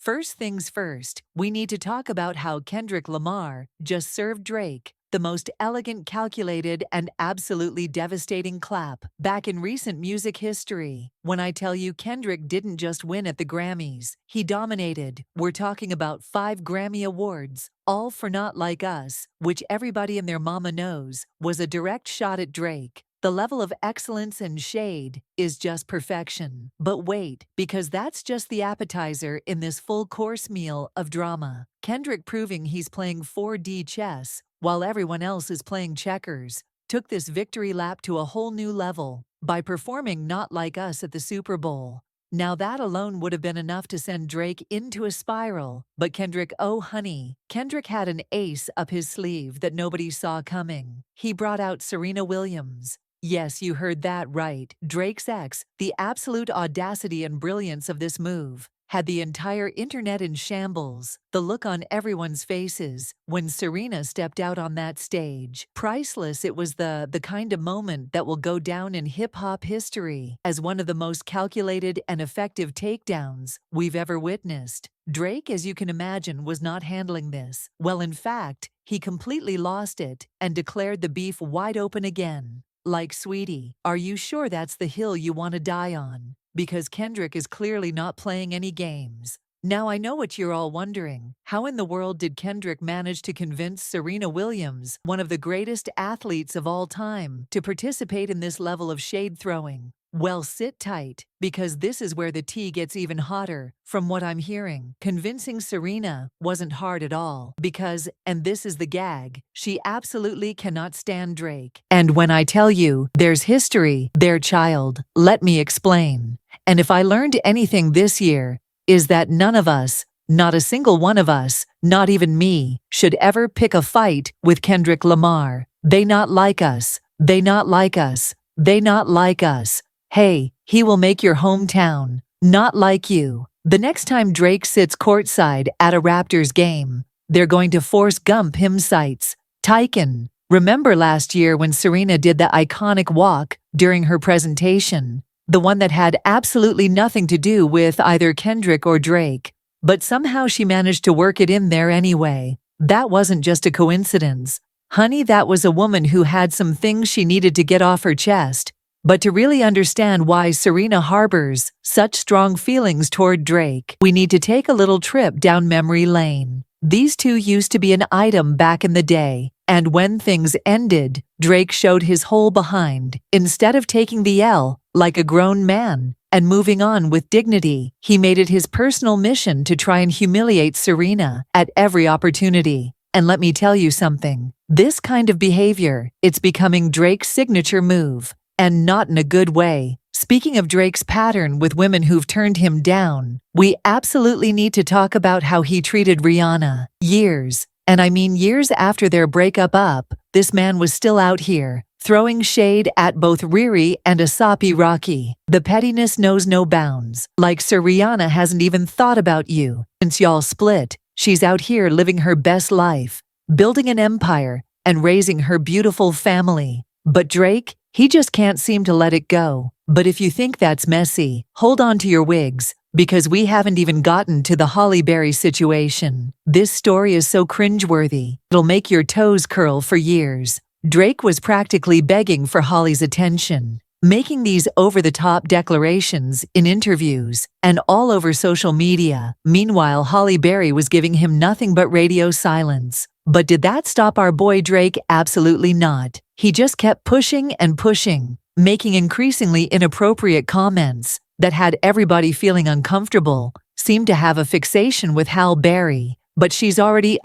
First things first, we need to talk about how Kendrick Lamar just served Drake the most elegant, calculated, and absolutely devastating clap back in recent music history. When I tell you Kendrick didn't just win at the Grammys, he dominated. We're talking about 5 Grammy Awards, all for Not Like Us, which everybody and their mama knows was a direct shot at Drake. The level of excellence and shade is just perfection. But wait, because that's just the appetizer in this full-course meal of drama. Kendrick proving he's playing 4D chess while everyone else is playing checkers took this victory lap to a whole new level by performing Not Like Us at the Super Bowl. Now that alone would have been enough to send Drake into a spiral, but Kendrick, oh honey, Kendrick had an ace up his sleeve that nobody saw coming. He brought out Serena Williams. Yes, you heard that right. Drake's ex. The absolute audacity and brilliance of this move had the entire internet in shambles. The look on everyone's faces when Serena stepped out on that stage. Priceless. It was the kind of moment that will go down in hip-hop history as one of the most calculated and effective takedowns we've ever witnessed. Drake, as you can imagine, was not handling this well. In fact, he completely lost it and declared the beef wide open again. Like, sweetie, are you sure that's the hill you want to die on? Because Kendrick is clearly not playing any games. Now I know what you're all wondering. How in the world did Kendrick manage to convince Serena Williams, one of the greatest athletes of all time, to participate in this level of shade throwing? Well, sit tight, because this is where the tea gets even hotter. From what I'm hearing, convincing Serena wasn't hard at all because, and this is the gag, she absolutely cannot stand Drake. And when I tell you, there's history, their child, let me explain. And if I learned anything this year, is that none of us, not a single one of us, not even me, should ever pick a fight with Kendrick Lamar. They not like us. They not like us. They not like us. Hey, he will make your hometown not like you. The next time Drake sits courtside at a Raptors game, they're going to Forrest Gump him sights. Tyken. Remember last year when Serena did the iconic walk during her presentation? The one that had absolutely nothing to do with either Kendrick or Drake. But somehow she managed to work it in there anyway. That wasn't just a coincidence. Honey, that was a woman who had some things she needed to get off her chest. But to really understand why Serena harbors such strong feelings toward Drake, we need to take a little trip down memory lane. These two used to be an item back in the day, and when things ended, Drake showed his whole behind. Instead of taking the L like a grown man and moving on with dignity, he made it his personal mission to try and humiliate Serena at every opportunity. And let me tell you something, this kind of behavior, it's becoming Drake's signature move. And not in a good way. Speaking of Drake's pattern with women who've turned him down, we absolutely need to talk about how he treated Rihanna. Years, and I mean years after their breakup, this man was still out here, throwing shade at both Riri and A$AP Rocky. The pettiness knows no bounds. Like, Sir, Rihanna hasn't even thought about you since y'all split. She's out here living her best life, building an empire, and raising her beautiful family. But Drake, he just can't seem to let it go. But if you think that's messy, hold on to your wigs, because we haven't even gotten to the Halle Berry situation. This story is so cringeworthy, it'll make your toes curl for years. Drake was practically begging for Holly's attention, making these over-the-top declarations in interviews and all over social media. Meanwhile, Halle Berry was giving him nothing but radio silence. But did that stop our boy Drake? Absolutely not. He just kept pushing and pushing, making increasingly inappropriate comments that had everybody feeling uncomfortable. Seemed to have a fixation with Halle Berry. But she's already,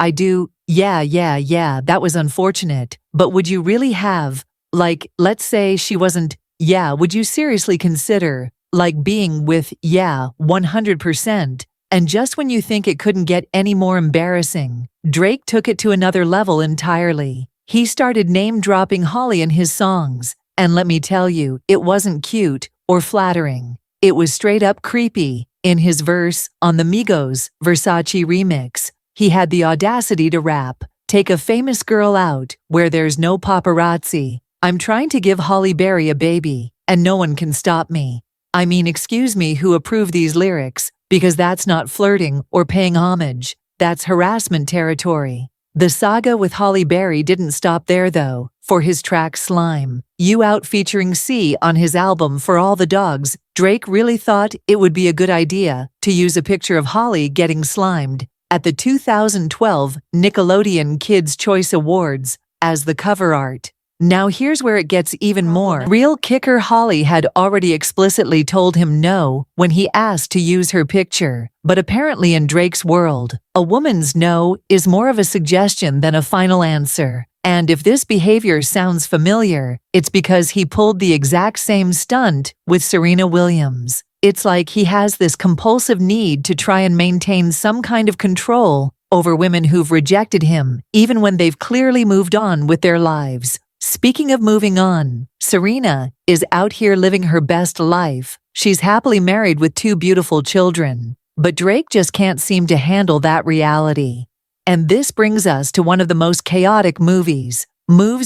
yeah, that was unfortunate. But would you really have, like, let's say she wasn't, would you seriously consider, like, being with, 100%? And just when you think it couldn't get any more embarrassing, Drake took it to another level entirely. He started name-dropping Holly in his songs, and let me tell you, it wasn't cute or flattering. It was straight-up creepy. In his verse on the Migos Versace remix, he had the audacity to rap, "Take a famous girl out where there's no paparazzi. I'm trying to give Halle Berry a baby, and no one can stop me." I mean, excuse me, who approved these lyrics? because that's not flirting or paying homage. That's harassment territory. The saga with Halle Berry didn't stop there though. For his track Slime, You Out featuring C on his album For All the Dogs, Drake really thought it would be a good idea to use a picture of Halle getting slimed at the 2012 Nickelodeon Kids' Choice Awards as the cover art. Now here's where it gets even more. Real kicker, Halle had already explicitly told him no when he asked to use her picture. But apparently in Drake's world, a woman's no is more of a suggestion than a final answer. And if this behavior sounds familiar, it's because he pulled the exact same stunt with Serena Williams. It's like he has this compulsive need to try and maintain some kind of control over women who've rejected him, even when they've clearly moved on with their lives. Speaking of moving on, Serena is out here living her best life. She's happily married with 2 beautiful children. But Drake just can't seem to handle that reality. And this brings us to one of the most chaotic moves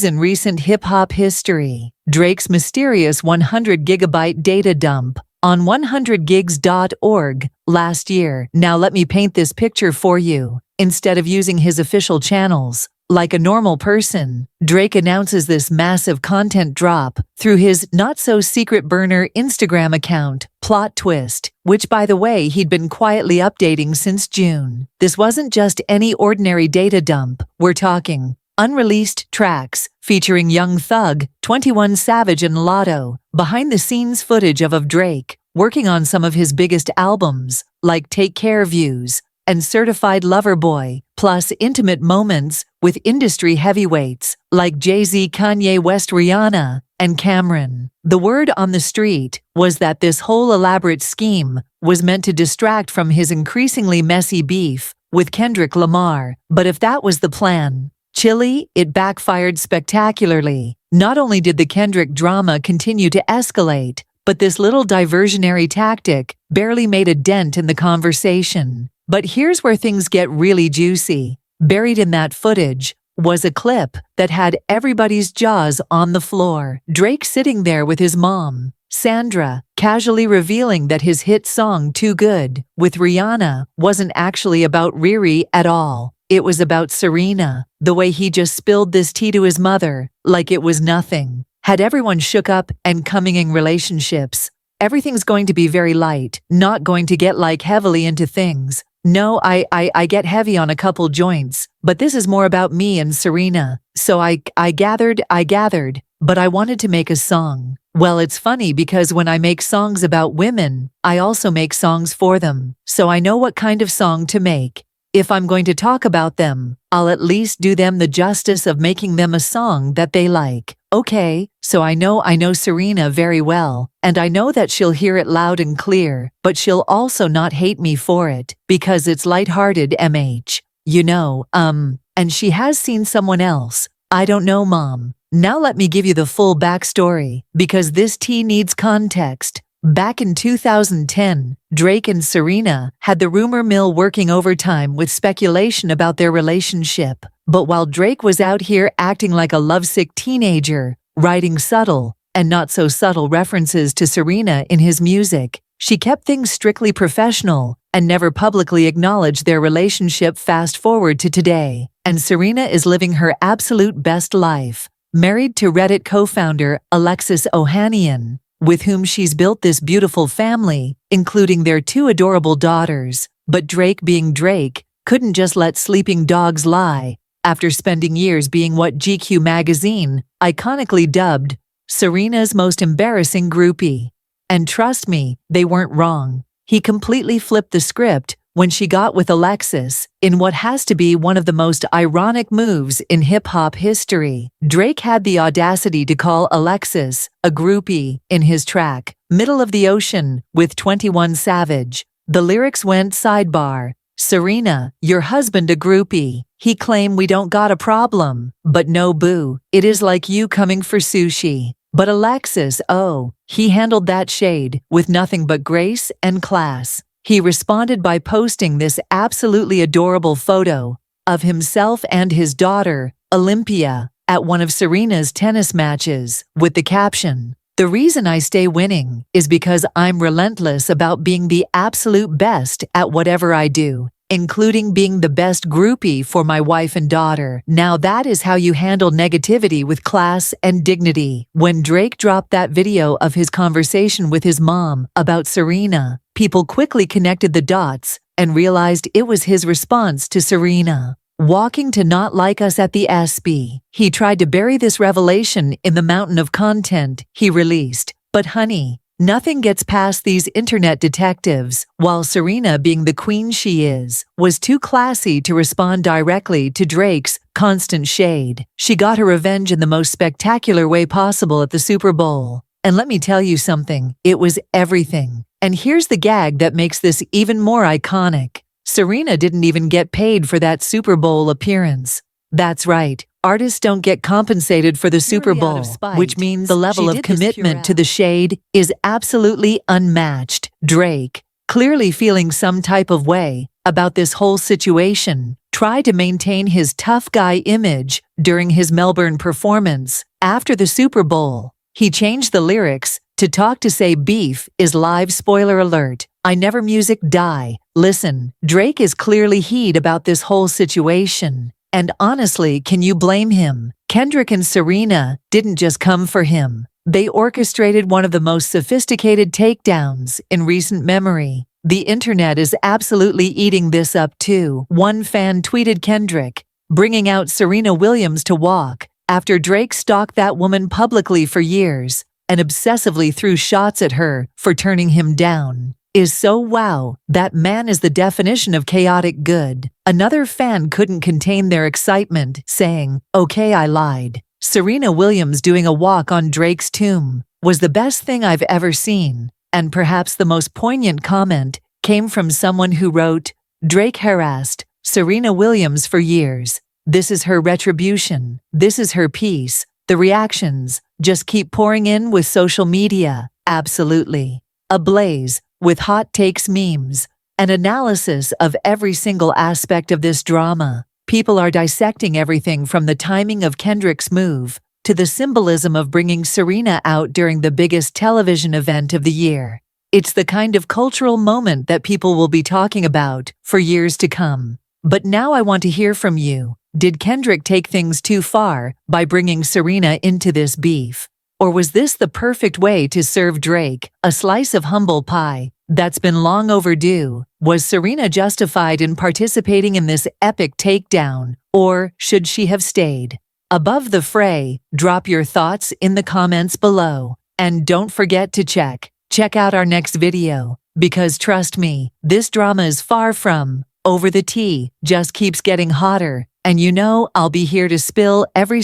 in recent hip-hop history. Drake's mysterious 100-gigabyte data dump on 100gigs.org last year. Now let me paint this picture for you. Instead of using his official channels, like a normal person, Drake announces this massive content drop through his not-so-secret burner Instagram account, Plot Twist, which, by the way, he'd been quietly updating since June. This wasn't just any ordinary data dump. We're talking unreleased tracks featuring Young Thug, 21 Savage and Lotto, behind-the-scenes footage of Drake working on some of his biggest albums, like Take Care Views and Certified Lover Boy, plus intimate moments with industry heavyweights like Jay-Z, Kanye West, Rihanna, and Cameron. The word on the street was that this whole elaborate scheme was meant to distract from his increasingly messy beef with Kendrick Lamar. But if that was the plan, chilly, it backfired spectacularly. Not only did the Kendrick drama continue to escalate, but this little diversionary tactic barely made a dent in the conversation. But here's where things get really juicy. Buried in that footage was a clip that had everybody's jaws on the floor. Drake sitting there with his mom, Sandra, casually revealing that his hit song Too Good with Rihanna wasn't actually about Riri at all. It was about Serena. The way he just spilled this tea to his mother, like it was nothing. Had everyone shook up and coming in relationships. Everything's going to be very light, not going to get like heavily into things. No, I get heavy on a couple joints, but this is more about me and Serena. So I gathered, but I wanted to make a song. Well, it's funny because when I make songs about women, I also make songs for them. So I know what kind of song to make. If I'm going to talk about them, I'll at least do them the justice of making them a song that they like. Okay, so I know Serena very well, and I know that she'll hear it loud and clear, but she'll also not hate me for it, because it's lighthearted, MH. You know, and she has seen someone else. I don't know, Mom. Now let me give you the full backstory, because this tea needs context. Back in 2010, Drake and Serena had the rumor mill working overtime with speculation about their relationship. But while Drake was out here acting like a lovesick teenager, writing subtle and not so subtle references to Serena in his music, she kept things strictly professional and never publicly acknowledged their relationship. Fast forward to today, and Serena is living her absolute best life, married to Reddit co-founder Alexis Ohanian, with whom she's built this beautiful family, including their 2 adorable daughters. But Drake, being Drake, couldn't just let sleeping dogs lie. After spending years being what GQ magazine iconically dubbed Serena's most embarrassing groupie. And trust me, they weren't wrong. He completely flipped the script when she got with Alexis in what has to be one of the most ironic moves in hip-hop history. Drake had the audacity to call Alexis a groupie in his track, Middle of the Ocean, with 21 Savage. The lyrics went sidebar, Serena, your husband a groupie. He claim we don't got a problem, but no boo, it is like you coming for sushi. But Alexis, oh, he handled that shade with nothing but grace and class. He responded by posting this absolutely adorable photo of himself and his daughter, Olympia, at one of Serena's tennis matches, with the caption, The reason I stay winning is because I'm relentless about being the absolute best at whatever I do, including being the best groupie for my wife and daughter. Now that is how you handle negativity with class and dignity. When Drake dropped that video of his conversation with his mom about Serena, people quickly connected the dots and realized it was his response to Serena walking to not like us at the SB. He tried to bury this revelation in the mountain of content he released. But honey, nothing gets past these internet detectives. While Serena, being the queen she is, was too classy to respond directly to Drake's constant shade, she got her revenge in the most spectacular way possible at the Super Bowl. And let me tell you something, it was everything. And here's the gag that makes this even more iconic. Serena didn't even get paid for that Super Bowl appearance. That's right, artists don't get compensated for the Super Bowl, which means the level of commitment to the shade is absolutely unmatched. Drake, clearly feeling some type of way about this whole situation, tried to maintain his tough guy image during his Melbourne performance. After the Super Bowl, he changed the lyrics to talk to say beef is live. Spoiler alert, I never music die. Listen, Drake is clearly heated about this whole situation. And honestly, can you blame him? Kendrick and Serena didn't just come for him. They orchestrated one of the most sophisticated takedowns in recent memory. The internet is absolutely eating this up too. One fan tweeted Kendrick, bringing out Serena Williams to walk after Drake stalked that woman publicly for years and obsessively threw shots at her for turning him down. Is so wow, that man is the definition of chaotic good. Another fan couldn't contain their excitement, saying, okay, I lied. Serena Williams doing a walk on Drake's tomb was the best thing I've ever seen. And perhaps the most poignant comment came from someone who wrote, Drake harassed Serena Williams for years. This is her retribution. This is her peace. The reactions just keep pouring in with social media. Absolutely ablaze with hot takes, memes, and analysis of every single aspect of this drama. People are dissecting everything from the timing of Kendrick's move to the symbolism of bringing Serena out during the biggest television event of the year. It's the kind of cultural moment that people will be talking about for years to come. But now I want to hear from you. Did Kendrick take things too far by bringing Serena into this beef? Or was this the perfect way to serve Drake a slice of humble pie that's been long overdue? Was Serena justified in participating in this epic takedown, or should she have stayed above the fray? Drop your thoughts in the comments below. And don't forget to check out our next video, because trust me, this drama is far from over. The tea just keeps getting hotter, and you know I'll be here to spill every